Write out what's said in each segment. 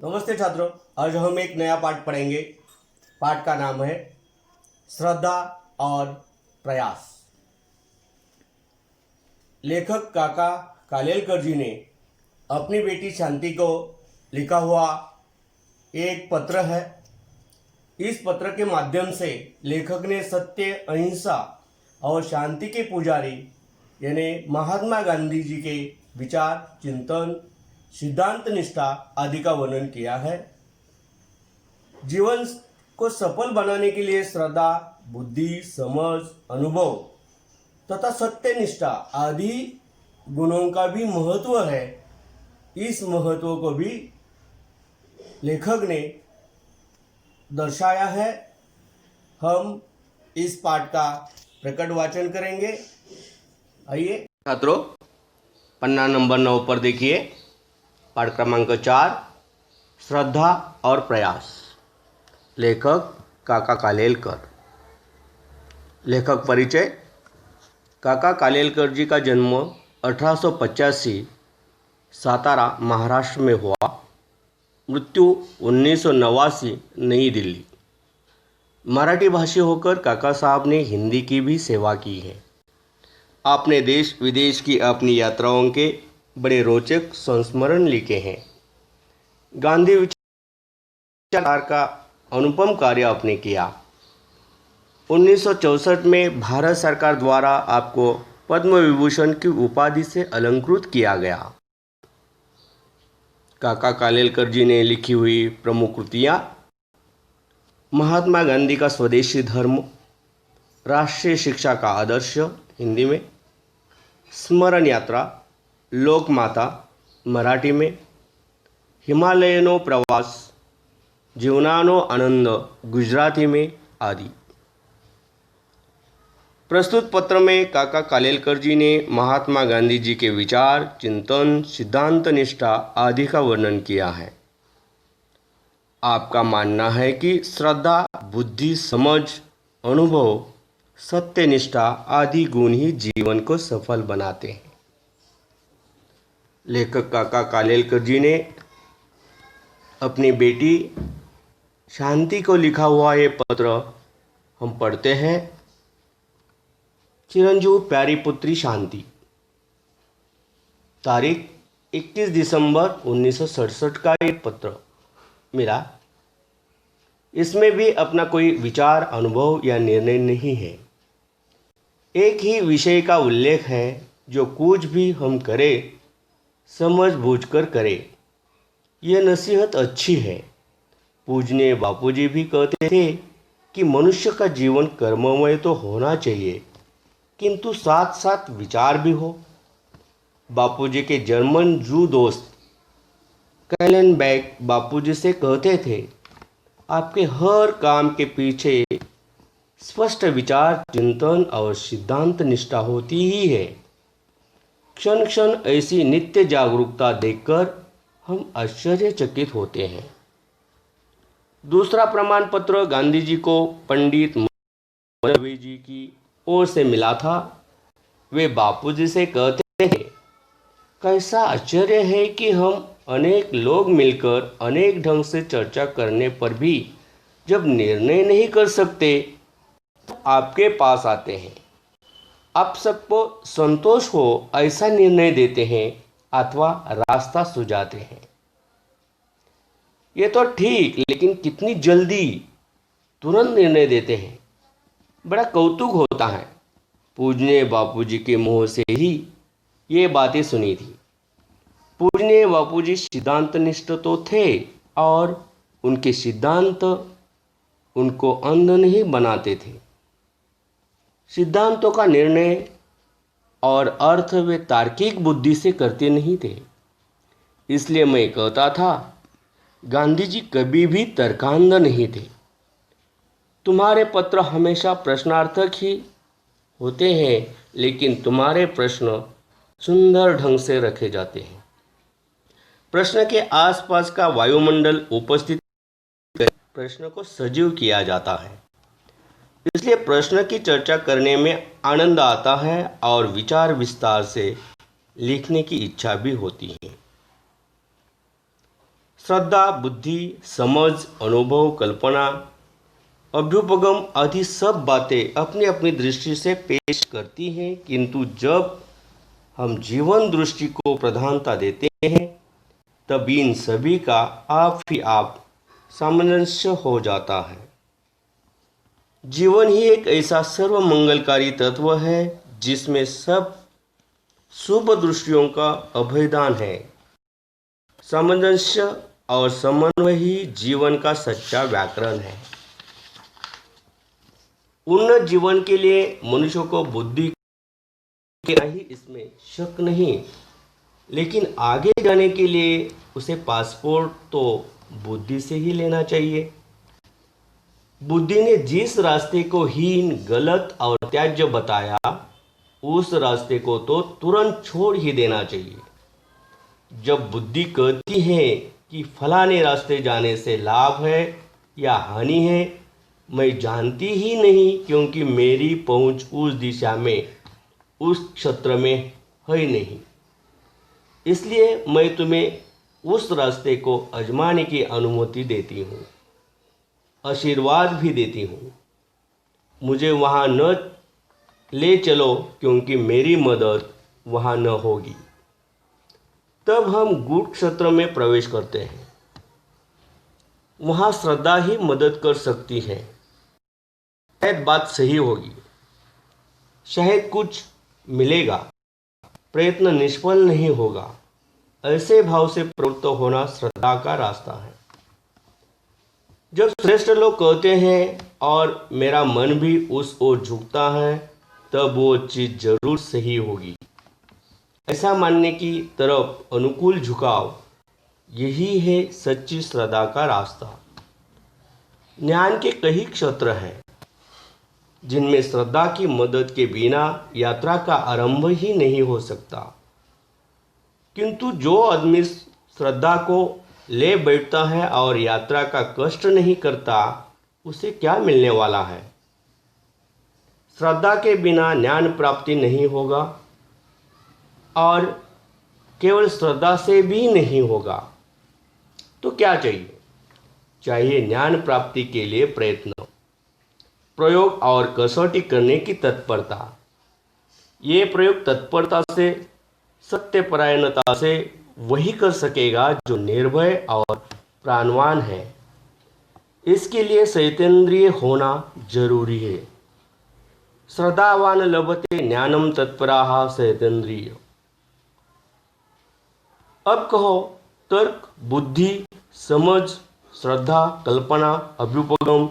नमस्ते छात्रों, आज हम एक नया पाठ पढ़ेंगे। पाठ का नाम है श्रद्धा और प्रयास। लेखक काका कालेलकर जी ने अपनी बेटी शांति को लिखा हुआ एक पत्र है। इस पत्र के माध्यम से लेखक ने सत्य, अहिंसा और शांति के पुजारी यानी महात्मा गांधी जी के विचार, चिंतन, सिद्धांत, निष्ठा आदि का वर्णन किया है। जीवन को सफल बनाने के लिए श्रद्धा, बुद्धि, समझ, अनुभव तथा सत्य, निष्ठा आदि गुणों का भी महत्व है। इस महत्व को भी लेखक ने दर्शाया है। हम इस पाठ का प्रकट वाचन करेंगे। आइए छात्रों, पन्ना नंबर 9 पर देखिए। पाठ क्रमांक 4, श्रद्धा और प्रयास। लेखक काका कालेलकर। लेखक परिचय। काका कालेलकर जी का जन्म 1885 सातारा, महाराष्ट्र में हुआ। मृत्यु 1989, नई दिल्ली। मराठी भाषी होकर काका साहब ने हिंदी की भी सेवा की है। आपने देश विदेश की अपनी यात्राओं के बड़े रोचक संस्मरण लिखे हैं। गांधी विचार का अनुपम कार्य आपने किया। 1964 में भारत सरकार द्वारा आपको पद्म विभूषण की उपाधि से अलंकृत किया गया। काका कालेलकर जी ने लिखी हुई प्रमुख कृतियाँ: महात्मा गांधी का स्वदेशी धर्म, राष्ट्रीय शिक्षा का आदर्श हिंदी में, स्मरण यात्रा, लोकमाता मराठी में, हिमालयनो प्रवास, जीवनानो आनंद गुजराती में आदि। प्रस्तुत पत्र में काका कालेलकर जी ने महात्मा गांधी जी के विचार, चिंतन, सिद्धांत, निष्ठा आदि का वर्णन किया है। आपका मानना है कि श्रद्धा, बुद्धि, समझ, अनुभव, सत्य, निष्ठा आदि गुण ही जीवन को सफल बनाते हैं। लेखक काका कालेलकर जी ने अपनी बेटी शांति को लिखा हुआ ये पत्र हम पढ़ते हैं। चिरंजीव प्यारी पुत्री शांति, तारीख 21 दिसंबर 1967 का ये पत्र मेरा। इसमें भी अपना कोई विचार, अनुभव या निर्णय नहीं है। एक ही विषय का उल्लेख है, जो कुछ भी हम करें समझ बूझ कर करें। यह नसीहत अच्छी है। पूजनीय बापूजी भी कहते थे कि मनुष्य का जीवन कर्ममय तो होना चाहिए, किंतु साथ साथ विचार भी हो। बापूजी के जर्मन जू दोस्त कैलेनबैक बापूजी से कहते थे, आपके हर काम के पीछे स्पष्ट विचार, चिंतन और सिद्धांत निष्ठा होती ही है। क्षण क्षण ऐसी नित्य जागरूकता देखकर हम आश्चर्यचकित होते हैं। दूसरा प्रमाण पत्र गांधी जी को पंडित मौलवी जी की ओर से मिला था। वे बापूजी से कहते हैं, कैसा आश्चर्य है कि हम अनेक लोग मिलकर अनेक ढंग से चर्चा करने पर भी जब निर्णय नहीं कर सकते तो आपके पास आते हैं। आप सबको संतोष हो ऐसा निर्णय देते हैं अथवा रास्ता सुझाते हैं। ये तो ठीक, लेकिन कितनी जल्दी तुरंत निर्णय देते हैं। बड़ा कौतुक होता है। पूजनीय बापूजी के मुंह से ही ये बातें सुनी थी। पूजनीय बापूजी सिद्धांतनिष्ठ तो थे और उनके सिद्धांत उनको अंध नहीं बनाते थे। सिद्धांतों का निर्णय और अर्थ वे तार्किक बुद्धि से करते नहीं थे। इसलिए मैं कहता था, गांधी जी कभी भी तर्कांध नहीं थे। तुम्हारे पत्र हमेशा प्रश्नार्थक ही होते हैं, लेकिन तुम्हारे प्रश्न सुंदर ढंग से रखे जाते हैं। प्रश्न के आसपास का वायुमंडल उपस्थित प्रश्न को सजीव किया जाता है। इसलिए प्रश्न की चर्चा करने में आनंद आता है और विचार विस्तार से लिखने की इच्छा भी होती है। श्रद्धा बुद्धि समझ अनुभव कल्पना अभ्युपगम आदि सब बातें अपनी अपनी दृष्टि से पेश करती हैं, किंतु जब हम जीवन दृष्टि को प्रधानता देते हैं तब इन सभी का आप ही आप सामंजस्य हो जाता है। जीवन ही एक ऐसा सर्वमंगलकारी तत्व है जिसमें सब शुभ दृष्टियों का अभयदान है। सामंजस्य और समन्वय ही जीवन का सच्चा व्याकरण है। उन्नत जीवन के लिए मनुष्य को बुद्धि की ही इसमें शक नहीं, लेकिन आगे जाने के लिए उसे पासपोर्ट तो बुद्धि से ही लेना चाहिए। बुद्धि ने जिस रास्ते को हीन गलत और त्याज्य बताया उस रास्ते को तो तुरंत छोड़ ही देना चाहिए। जब बुद्धि कहती है कि फलाने रास्ते जाने से लाभ है या हानि है, मैं जानती ही नहीं क्योंकि मेरी पहुंच उस दिशा में उस क्षेत्र में है नहीं, इसलिए मैं तुम्हें उस रास्ते को आजमाने की अनुमति देती हूँ, आशीर्वाद भी देती हूँ। मुझे वहाँ न ले चलो क्योंकि मेरी मदद वहाँ न होगी। तब हम गूढ़ क्षेत्र में प्रवेश करते हैं। वहाँ श्रद्धा ही मदद कर सकती है। शायद बात सही होगी, शायद कुछ मिलेगा, प्रयत्न निष्फल नहीं होगा। ऐसे भाव से प्रवृत्त होना श्रद्धा का रास्ता है। जब श्रेष्ठ लोग कहते हैं और मेरा मन भी उस ओर झुकता है, तब वो चीज जरूर सही होगी। ऐसा मानने की तरफ अनुकूल झुकाव, यही है सच्ची श्रद्धा का रास्ता। ज्ञान के कई क्षेत्र हैं जिनमें श्रद्धा की मदद के बिना यात्रा का आरंभ ही नहीं हो सकता, किंतु जो आदमी श्रद्धा को ले बैठता है और यात्रा का कष्ट नहीं करता, उसे क्या मिलने वाला है? श्रद्धा के बिना ज्ञान प्राप्ति नहीं होगा और केवल श्रद्धा से भी नहीं होगा। तो क्या चाहिए? चाहिए ज्ञान प्राप्ति के लिए प्रयत्न, प्रयोग और कसौटी करने की तत्परता। ये प्रयोग तत्परता से, सत्यपरायणता से वही कर सकेगा जो निर्भय और प्राणवान है। इसके लिए शैतेंद्रिय होना जरूरी है। श्रद्धावान लभते ज्ञानम तत्पराः शैतेंद्रिय। अब कहो, तर्क बुद्धि समझ श्रद्धा कल्पना अभ्युपगम,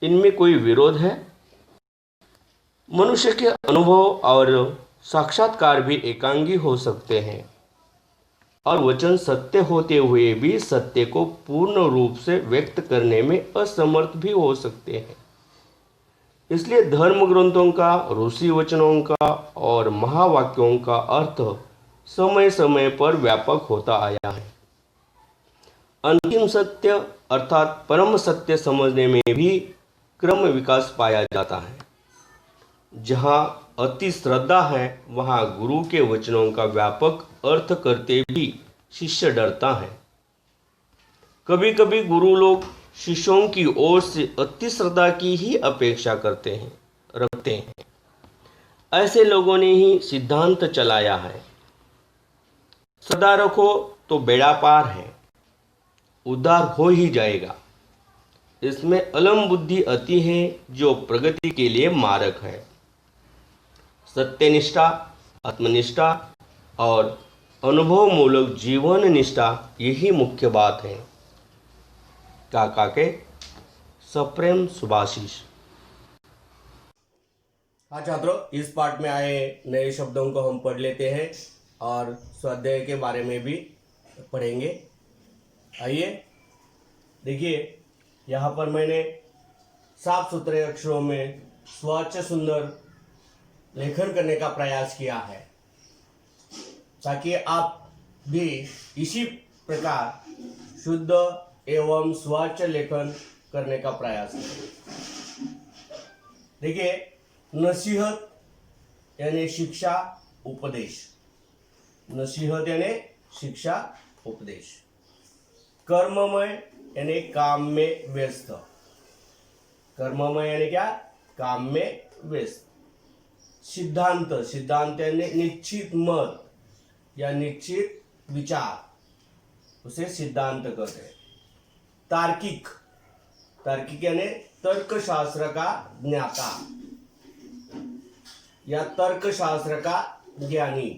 इनमें कोई विरोध है? मनुष्य के अनुभव और साक्षात्कार भी एकांगी हो सकते हैं और वचन सत्य होते हुए भी सत्य को पूर्ण रूप से व्यक्त करने में असमर्थ भी हो सकते हैं। इसलिए धर्म ग्रंथों का, ऋषि वचनों का और महावाक्यों का अर्थ समय समय पर व्यापक होता आया है। अंतिम सत्य अर्थात परम सत्य समझने में भी क्रम विकास पाया जाता है। जहाँ अति श्रद्धा है वहाँ गुरु के वचनों का व्यापक अर्थ करते भी शिष्य डरता है। कभी कभी गुरु लोग शिष्यों की ओर से अति श्रद्धा की ही अपेक्षा रखते हैं। ऐसे लोगों ने ही सिद्धांत चलाया है, श्रद्धा रखो तो बेड़ा पार है, उद्धार हो ही जाएगा। इसमें अलम बुद्धि अति है जो प्रगति के लिए मारक है। सत्यनिष्ठा, आत्मनिष्ठा और अनुभव मूलक जीवन निष्ठा, यही मुख्य बात है। काका के सप्रेम सुभाषिष। हाँ छात्रों, इस पार्ट में आए नए शब्दों को हम पढ़ लेते हैं और स्वाध्याय के बारे में भी पढ़ेंगे। आइए देखिए, यहाँ पर मैंने साफ सुथरे अक्षरों में स्वच्छ सुंदर लेखन करने का प्रयास किया है ताकि आप भी इसी प्रकार शुद्ध एवं स्वच्छ लेखन करने का प्रयास करें। देखिए, नसीहत यानी शिक्षा उपदेश, नसीहत यानी शिक्षा उपदेश। कर्ममय यानी काम में व्यस्त, कर्ममय यानी क्या, काम में व्यस्त। सिद्धांत, सिद्धांत यानी निश्चित मत या निश्चित विचार, उसे सिद्धांत कहते हैं। तार्किक, तार्किक यानी तर्कशास्त्र का ज्ञाता या तर्कशास्त्र का ज्ञानी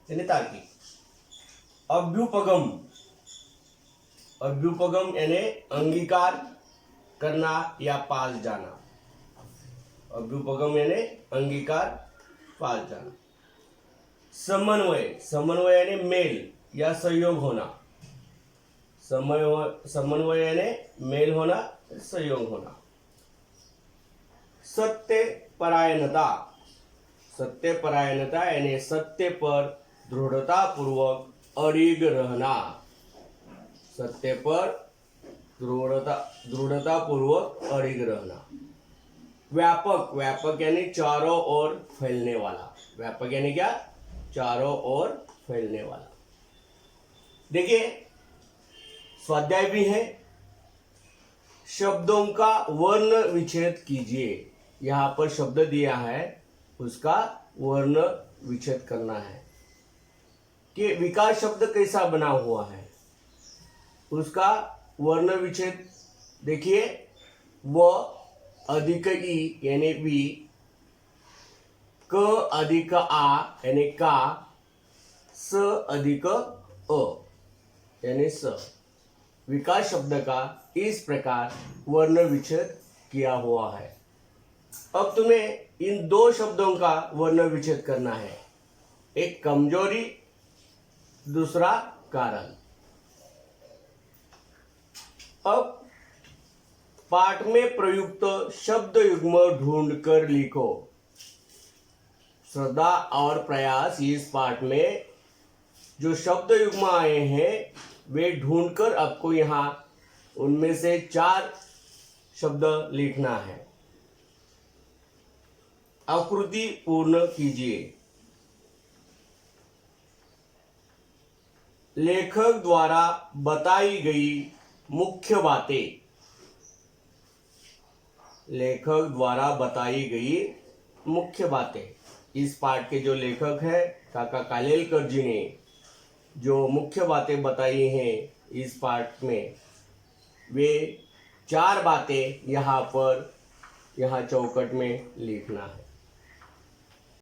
यानी तार्किक। अभ्युपगम, अभ्युपगम यानी अंगीकार करना या पास जाना, अभ्युपगम यानी अंगीकार, पास जाना। समन्वय, समन्वय यानी मेल या सहयोग होना, समन्वय यानी मेल होना, सहयोग होना। सत्य परायणता, सत्य परायणता यानी सत्य पर दृढ़तापूर्वक अड़िग रहना, सत्य पर दृढ़तापूर्वक अड़िग रहना। व्यापक, व्यापक यानी चारों ओर फैलने वाला, व्यापक यानी क्या, चारों ओर फैलने वाला। देखिए स्वाध्याय भी है, शब्दों का वर्ण विच्छेद कीजिए। यहाँ पर शब्द दिया है, उसका वर्ण विच्छेद करना है कि विकास शब्द कैसा बना हुआ है, उसका वर्ण विच्छेद देखिए। व अधिक ई यानी वी, क अधिक आ यानी का, स अधिक अ यानी स। विकास शब्द का इस प्रकार वर्ण विच्छेद किया हुआ है। अब तुम्हें इन दो शब्दों का वर्ण विच्छेद करना है, एक कमजोरी, दूसरा कारण। अब पाठ में प्रयुक्त शब्द युग्म ढूंढकर लिखो। श्रद्धा और प्रयास इस पाठ में जो शब्द युग्म आए हैं वे ढूंढकर आपको यहाँ उनमें से 4 शब्द लिखना है। आकृति पूर्ण कीजिए। लेखक द्वारा बताई गई मुख्य बातें, लेखक द्वारा बताई गई मुख्य बातें। इस पाठ के जो लेखक हैं काका कालेलकर जी ने जो मुख्य बातें बताई हैं इस पाठ में, वे 4 बातें यहाँ पर, यहाँ चौखट में लिखना है।